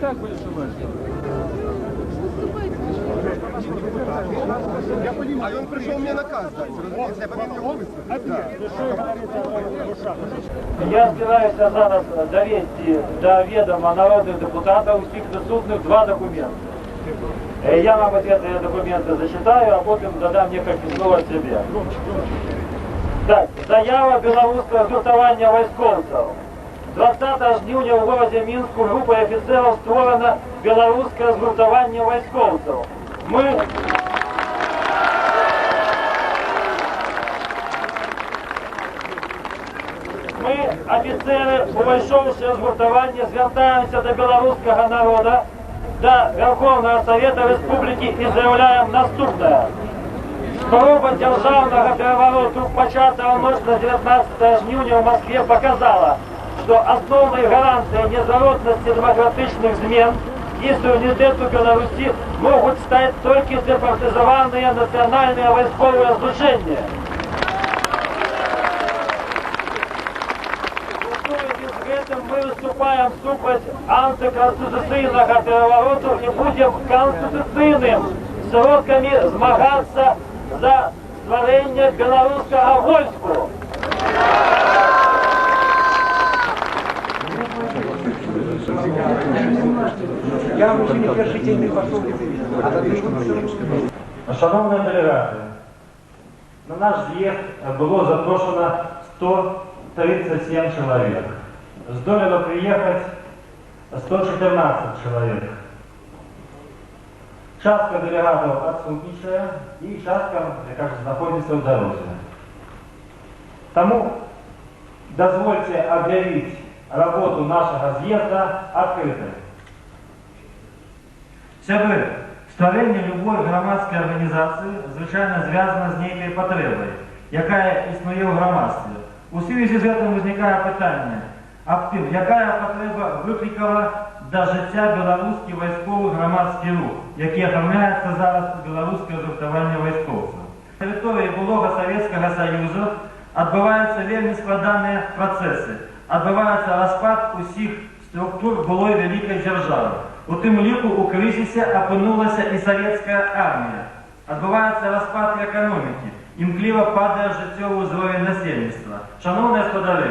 так выступать. Я понимаю, а он пришел мне наказ дать, разумеется, я повинен его Я збираюся зараз довести до відома народних депутатів усіх присутних два документи. Я вам эти документы зачитаю, а потом додам несколько слов от себя. Так, заява белорусского згуртовання войсковцев. 20 жнивня в городе Минску группой офицеров створено белорусское згуртовання войсковцев. Ми, офіцери, увійшовши згуртування, звертаємося до білоруського народу, до Верховного Совета Республики і заявляємо наступне. Спроба державного перевороту, початого в ночь на 19 жнивня в Москве, показала, что основной гарантией незворотности демократичных змен и суверенитету Беларуси могут стать только департизованные национальные войсковые служения. Мы выступаем супроть антиконституційного перевороту и будем конституційним сроками змагатися за створення белорусского войску. Я уже не перший день не пошел. Шановні делегати, на наш з'їзд було запрошено 137 чоловік. Здолело приехать 114 человек. Частка делегатов отсутствующая и частка, как находится в дороге. Тому дозвольте объявить работу нашего съезда открытой. Сябры, створення любої громадської організації, звичайно, зв'язано з некою потребою, яка існує в громадстві. У зв'язку з цим виникає питання, яка потреба викликала до життя білоруський військовий громадський рух, який оформляється зараз у білоруського згуртування військовців. На території булого Совєтського Союзу відбуваються вельми складні процеси, відбувається розпад усіх структур булої великої держави. У тим ліку у кризисі опинулася і совєтська армія. Відбувається розпад економіки, імкліво падає життєвий уровень населення. Шановні господарі,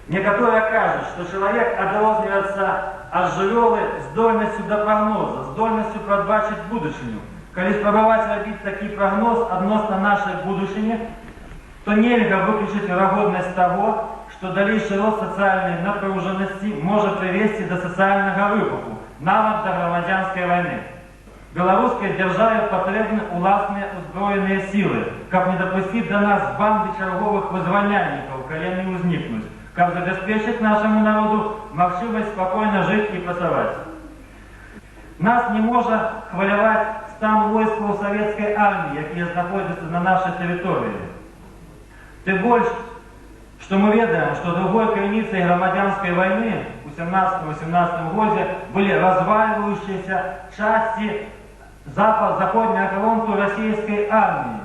некоторые кажут, что человек одрознивается от живёлы здольностью до прогноза, здольностью пробачить будущее. Коли спробовать робить такий прогноз относно нашей будущее, то нельзя выключить вероятность того, что дальнейший рост социальной напруженности может привести до социального выбуху, навіть до громадянской войны. Белорусской державе потребны уласные узброенные силы, как не допустить до нас банды черговых вызвольняльников, коли они возникнут, как забезпечить нашему народу можливість спокійно жити і працювати. Нас не може хвилювати стан військ совєтської армії, які знаходяться на нашій території. Тим більше, що ми відаємо, що другою крайницей громадянської війни у 17-18 році були розвалюючіся частини западного фронту російської армії.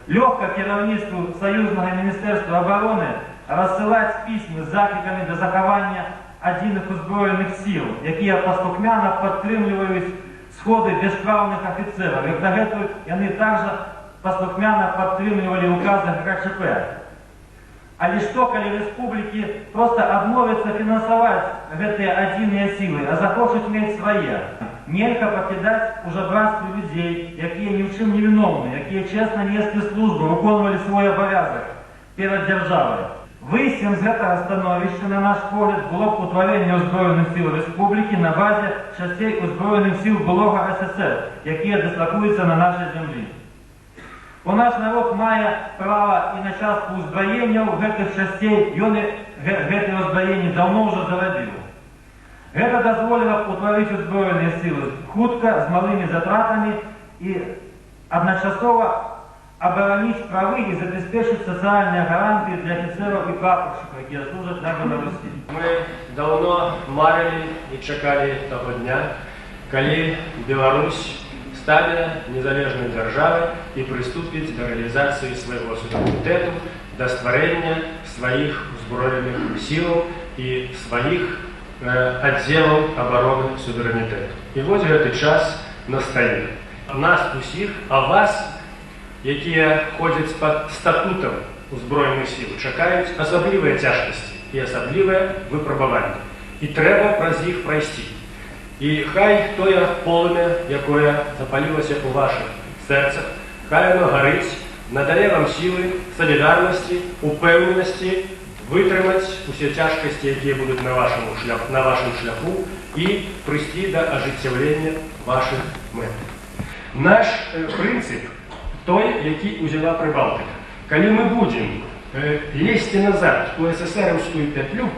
Легко керівництву Союзного Міністерства оборони розсилати письма з закликами до заховання одних озброєних сил, які поступняно підтримують сходи безправних офіцерів. І до цього вони також поступняно підтримували укази ГКЧП. Але що, коли республіки просто відмовляться фінансувати ці одні сили, а захочуть мати своє? Нельзя покидати уже братство людей, які ні в чим не виновні, які чесно несли службу, виконували свій обов'язок перед державою. Висім з цього становища, на наш погляд, було б утворення озброєних сил республіки на базі частей озброєних сил былого СССР, які дислокуються на нашій землі. У наш народ має право і на частку озброєння в цих частей, і він це озброєння давно вже заводив. Це дозволило б утворити озброєні сили хутко, з малими затратами і одночасово оборонить правы и забеспечить социальные гарантии для офицеров и прапорщиков, які служать на Белорусі. Ми давно марили і чекали того дня, коли Беларусь стане незалежною державою і приступить до реалізації свого суверенітету, до створення своїх озброєних сил і своїх аддзелаў обороны суверэнітэту. І вось гэты час настае. Нас усіх, а вас, якія ходзяць пад статутам узброеных сіл, чакаюць асаблівыя цяжкасці і асаблівыя выпрабаванні. І трэба праз іх прайсці. І хай тое полымя, якое запалілася ў вашых сэрцах, хай оно гарыць, надае вам сілы, салідарнасці, упэўненасці вытрымаць усе цяжкасці, якія будуць на вашым шляху, і прыйсці да ажыццяўлення вашых мэт. Наш прынцып той, які ўзяла Прыбалтыка. Калі мы будзем лезці назад у СССРаўскую пятлю,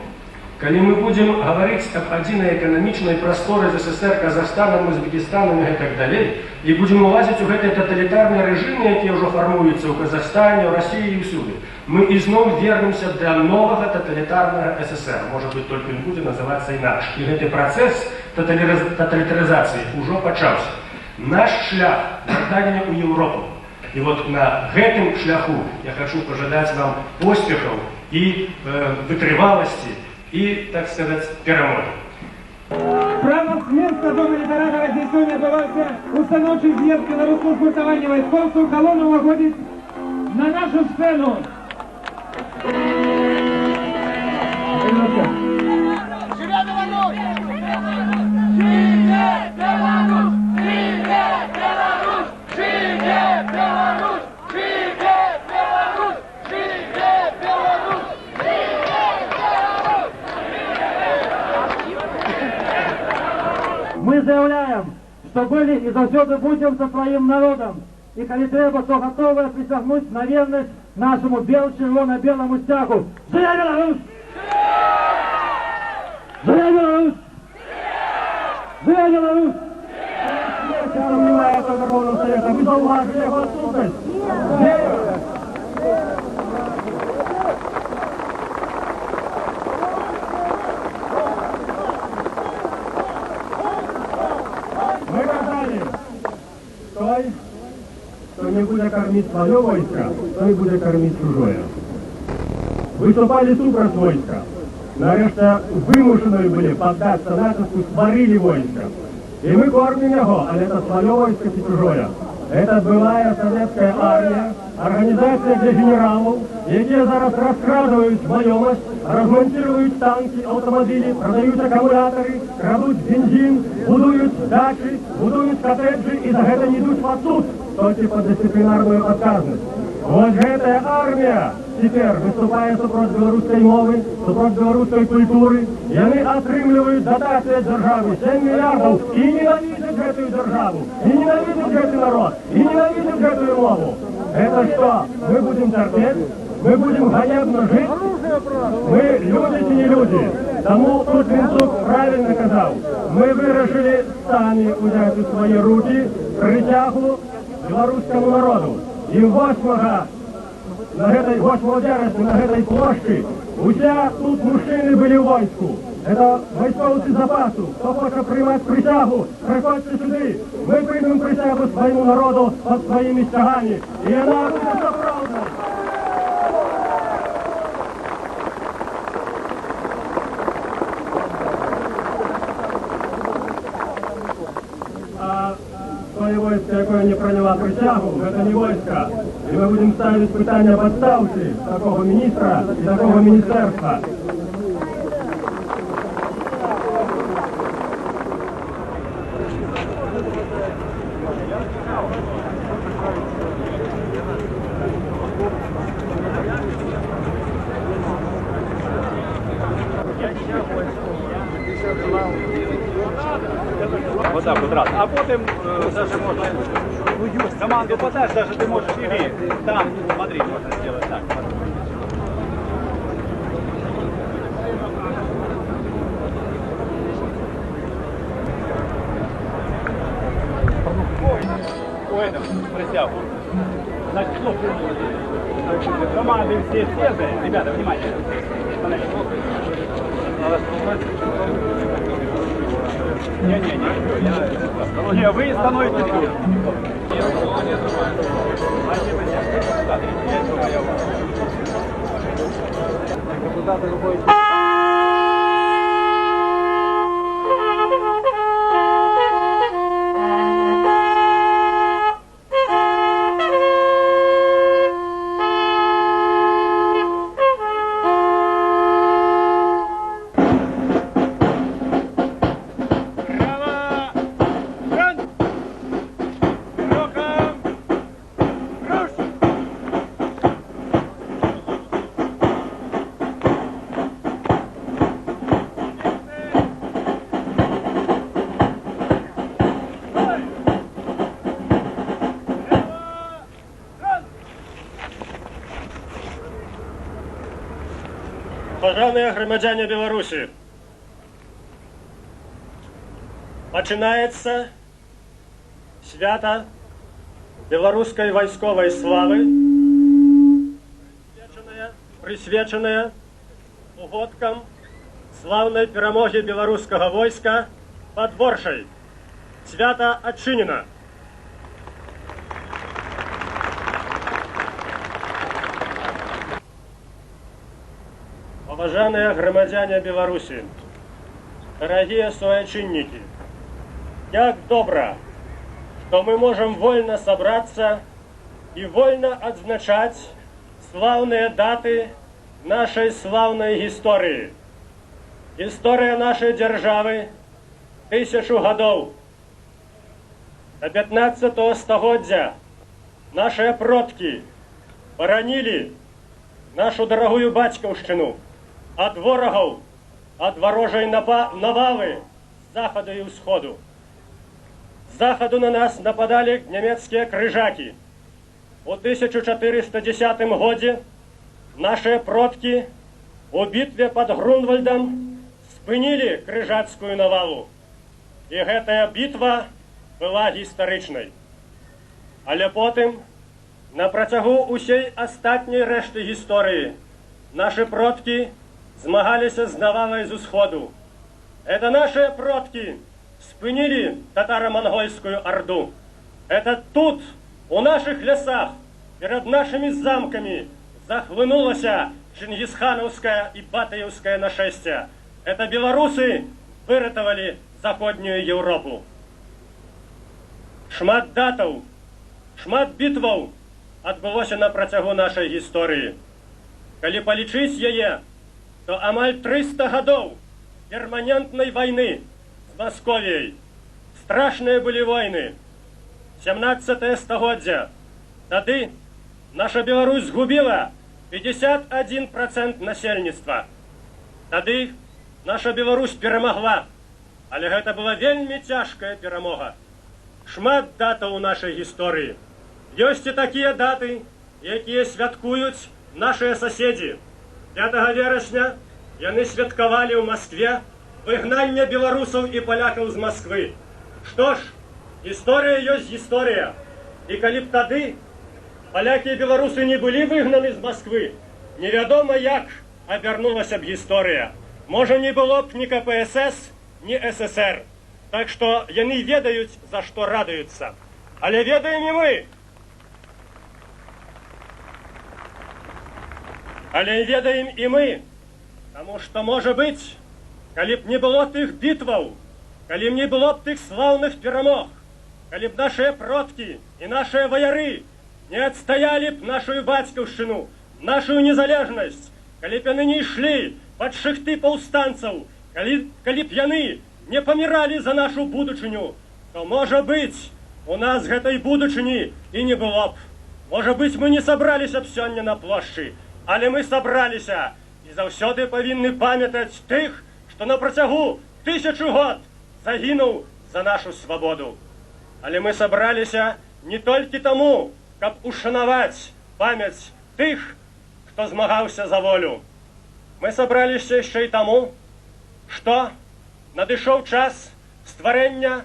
калі мы будзем гаварыць аб адзінай эканамічнай прасторы з СССР, Казахстанам, Узбекістанам і гэтак далей, і будзем улазіць у гэтыя таталітарныя рэжымы, якія ўжо фармуюцца ў Казахстане, ў Расіі і ўсюды, мы ізноў вернемся да новага таталітарнага СССР. Можа быць, толькі ён будзе называцца інакш. І гэты працэс таталітарызацыі ўжо пачаўся. Наш шлях вяртання ў Еўропу. І вот на гэтым шляху я хочу пожадаць вам поспехаў і вытрываласці і, так сказаць, перамогі. Право Смерска дома літаратара здесь сёння адбываўся устаноўчы з'езд беларускага гуртавання вайскоўцаў. Калона ўваходзіць на нашу сцэну. Мы заявляем, что были и заўсёды будем со своим народом. И коли трэба, то готовы присягнуть на верность нашему червоно-белому стягу. Живя Беларусь! Живя Беларусь! Живя Беларусь! Вы зауважили его отсутность. Мы казали, той, кто не будет кормить свое войско, той будет кормить чужое. Выступали супраць войска. Нарешті вимушені були поддаться натиску, створили войско. И мы кормим его, а это свое войско и чужое. Это былая советская армия, организация для генералов, які зараз раскрадывают маёмость, размонтируют танки, автомобили, продают аккумуляторы, крадут бензин, будуют дачи, будуют коттеджи и за это не идут в суд, только под дисциплинарную отказность. Вот гэтая армия теперь, выступая супроць беларускай мовы, супроць беларускай культуры, яны атрымліваюць датацыі ад дзяржавы 7 мільярдаў і ненавидят гэтую дзяржаву, и ненавидят гэты народ, и ненавидят гэтую мову. Это что? Мы будем терпеть? Мы будем ганебно жить? Мы люди чи не люди? Тому тут Вінцук правильно казав. Мы вирішили самі взяти у свої руки притягу белорусскому народу. І 8 вересня на этой площади усе тут мужчины были в войску. Это войсковцы запасу. Кто хочет принимать присягу, приходите сюда. Мы примем присягу своему народу под своими стягами. И она будет оправдана. А твое войско, якое не приняла присягу, это не войско. И мы будем ставить питання об отставці такого міністра і такого міністерства. Вот так вот раз. А потом даже можно команду подать, даже ты можешь или там, смотри, можно сделать так. Ой, это присягу. Значит, команды все же. Ребята, внимание. Не, вы становитесь тут. Паважаныя грамадзяне Беларусі, пачынаецца свята беларускай вайсковай славы, прысвечанае угодкам слаўнай перамогі беларускага войска пад Воршай. Свята адчынена. Паважаныя грамадзяне Беларусі, дарагія суайчыннікі, як добра, што мы можам вольна сабрацца і вольна адзначаць слаўныя даты нашай слаўнай гісторыі. Гісторыя нашай дзяржавы 1000 гадоў. До 15 стагоддзя нашыя продкі баранілі нашу дарагую бацькаўшчыну ад ворагаў, ад варожай навалы з захаду і ўсходу. З захаду на нас нападалі нямецкія крыжакі. У 1410 годзе нашыя продкі у бітве пад Грунвальдам спынілі крыжацкую навалу. І гэтая бітва была гістарычнай. Але потым, на працягу ўсей астатняй рэшты гісторыі, нашы продкі змагаліся з навалай з усходу. Это нашыя продкі спынілі татаро-монгольскую орду. Это тут, у наших лясах, перед нашими замками захлынулася чингисхановское и батыевское нашествие. Это белорусы выратавалі заходнюю Европу. Шмат датаў, шмат бітваў адбылося на працягу нашай гісторыі. Калі палічыць яе, то амаль 300 гадоў перманентнай вайны з Масковіяй. Страшныя былі войны. 17 стагоддзя. Тады наша Беларусь згубіла 51% насельніцтва. Тады наша Беларусь перамагла. Але гэта была вельмі цяжкая перамога. Шмат датаў у нашай гісторыі. Ёсць і такія даты, якія святкуюць нашыя суседзі. 5 верасня яны святкавалі ў Маскве выгнанне беларусаў і палякаў з Масквы. Што ж, гісторыя ёсць гісторыя. І калі б тады палякі і беларусы не былі выгнаны з Масквы, невядома як абярнулася б гісторыя. Можа, не было б ні КПСС, ні ССР. Так што яны ведаюць, за што радуюцца. Але ведаем і мы. Але ведаем і мы. Таму што, можа быць, калі б не было тых бітваў, калі б не было б тых слаўных перамог, калі б нашыя продкі і нашыя ваяры не адстаялі б нашу бацькаўшчыну, нашу незалежнасць, калі б яны не ішлі пад шыхты паўстанцаў, калі б яны не паміралі за нашу будучыню, то, можа быць, у нас гэтай будучыні і не было б. Можа быць, мы не сабраліся б сёння на плошчы, але мы сабраліся і заўсёды павінны памятаць тых, што на працягу 1000 год загінуў за нашу свабоду. Але мы сабраліся не толькі таму, каб ушанаваць памяць тых, хто змагаўся за волю. Мы сабраліся яшчэ і таму, што надышоў час стварэння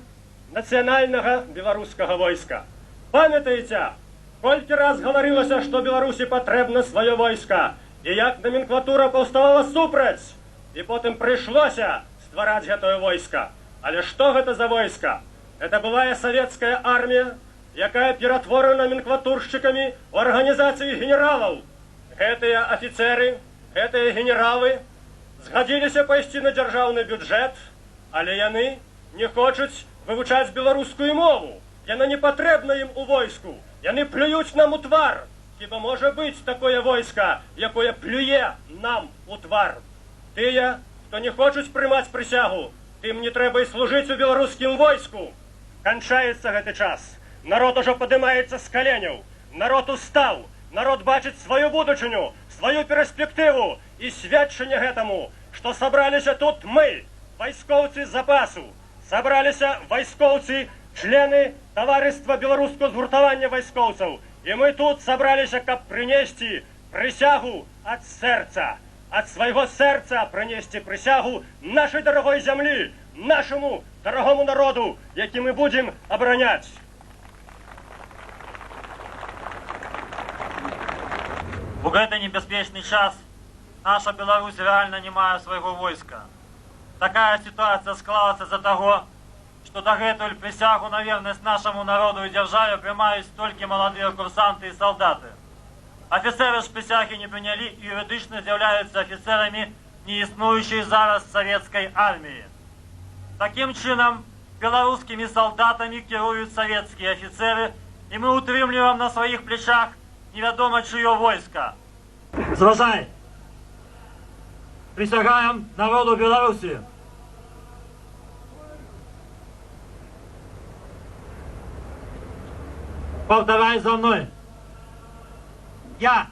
нацыянальнага беларускага войска. Памятаеце, колькі раз гаварылася, што Беларусі патрэбна сваё войска, і як номенклатура паўставала супраць, і потым прыйшлося ствараць гэтае войска. Але што гэта за войска? Это былая савецкая армія, якая ператворана номенклатуршчыкамі ў арганізацыі генералаў. Гэтыя афіцеры, гэтыя генералы згадзіліся пайсці на дзяржаўны бюджэт, але яны не хочуць вывучаць беларускую мову. Яна не патрэбна ім у войску. Яны плююць нам у твар. Хіба можа быць такое войска, якое плюе нам у твар? Тыя, хто не хочуць прымаць прысягу, тым не трэба і служыць у беларускім войску. Канчаецца гэты час. Народ ужо падымаецца з каленяў. Народ устаў. Народ бачыць сваю будучыню, сваю перспектыву і сведчанне гэтаму, што сабраліся тут мы, вайскоўцы запасу, сабраліся вайскоўцы, члены таварыства беларускага згуртавання вайскоўцаў. І мы тут сабраліся, каб прынесці прысягу ад сэрца. от своего сердца пронести присягу нашей дорогой земли, нашему дорогому народу, який мы будем оборонять. У гэты небяспечны час наша Беларусь реально не мае свайго войска. Такая ситуация склалась из-за того, что дагэтуль присягу на верность нашему народу и державе прымаюць только молодые курсанты и солдаты. Офицеры ж присяги не приняли и юридично являются офицерами неиснующей зараз советской армии. Таким чином, белорусскими солдатами кируют советские офицеры, и мы утрымливаем на своих плечах неведомо чье войско. Зважай! Присягаем народу Беларуси. Повторяй за мной. Я.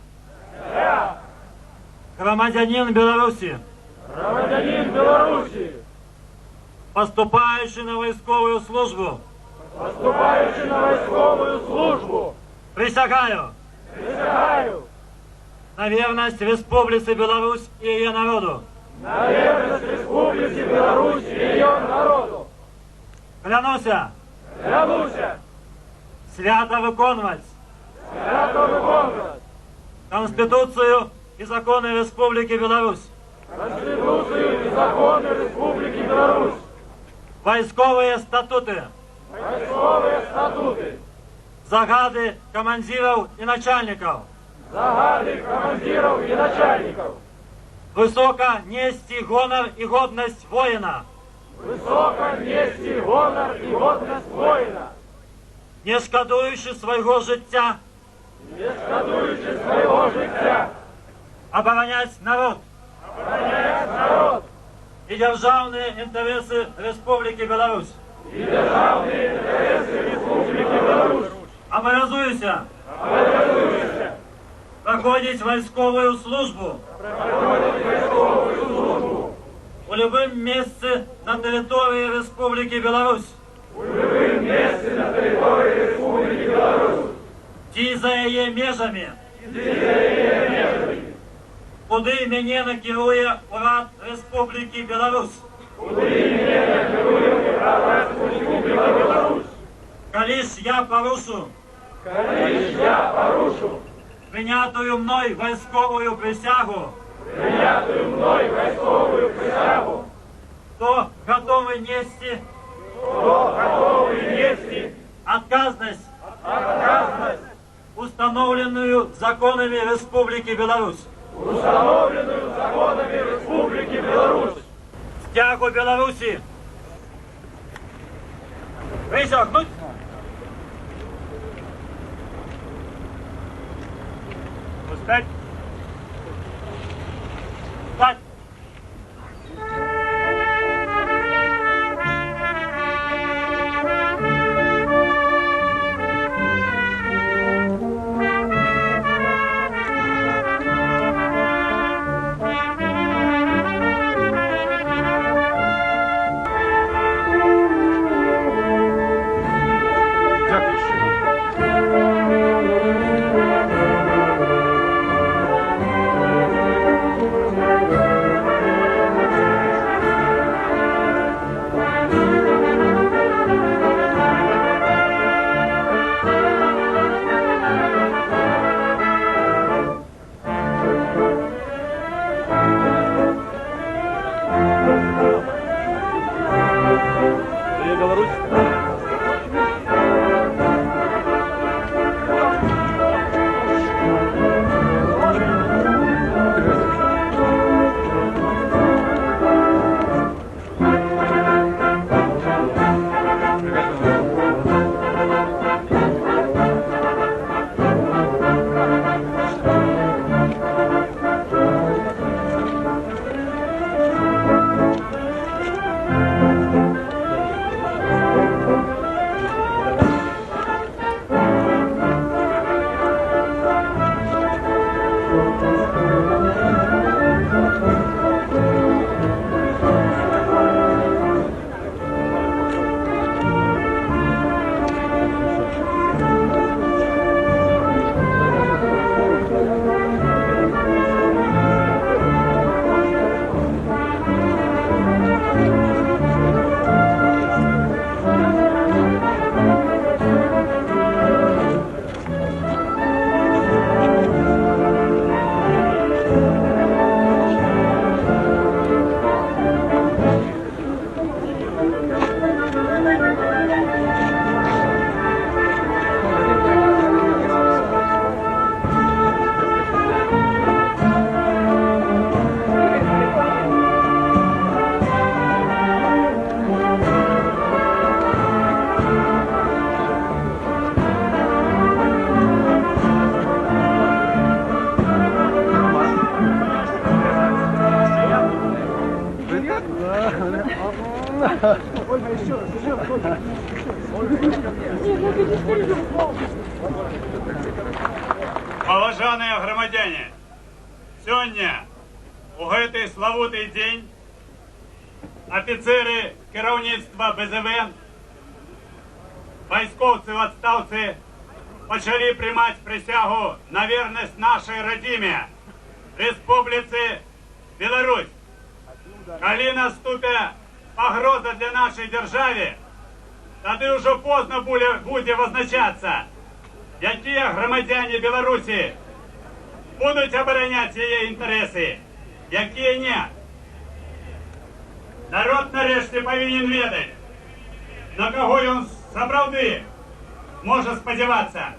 Громадянин Беларуси. Громадянин Беларуси, Поступающий на войсковую службу. поступаючи на військову службу, Присягаю присягаю на верность Республике Беларусь и ее народу. на вірність Республіці Білорусь і її народу. Клянуся Клянуся свято виконувати свято виконувати Конституцию и законы Республики Беларусь, Конституцію і закони Республіки Білорусь, войсковые статуты, військові статути, загады командиров и начальников, загады командирів і начальників, высоко нести гонор и годность воина, високо нести гонор і годність воїна, не шкодуючи свого життя, не шкодуючи свого життя, оборонять народ обороняти народ и державные интересы Республики Беларусь. і державні інтереси Республіки Білорусь. Обязуюся проходить войсковую службу у любым месте на территории Республики Беларусь. Ті за її межами. Куди мене накерує уряд Республіки Беларусь. Коли ж я порушу прийнятую мною військовую присягу, то готовий нести отказность, установленную законами Республики Беларусь. Стягу Беларуси присягнуть. Встать. Встать. Поважаныя громадяне, сёння у гэты славуты дзень офицеры кіраўніцтва БЗВ, вайскоўцы в адстаўцы пачалі прымаць прысягу на вернасць нашай радзіме, Республіцы Беларусь. Калі наступе пагроза для нашай дзяржаве, тады ўжо позна будзе вызначацца, якія грамадзяне Беларусі будуць абараняць яе інтарэсы, якія не. Народ нарэшце павінен ведаць, на каго ён сапраўды можа спадзявацца.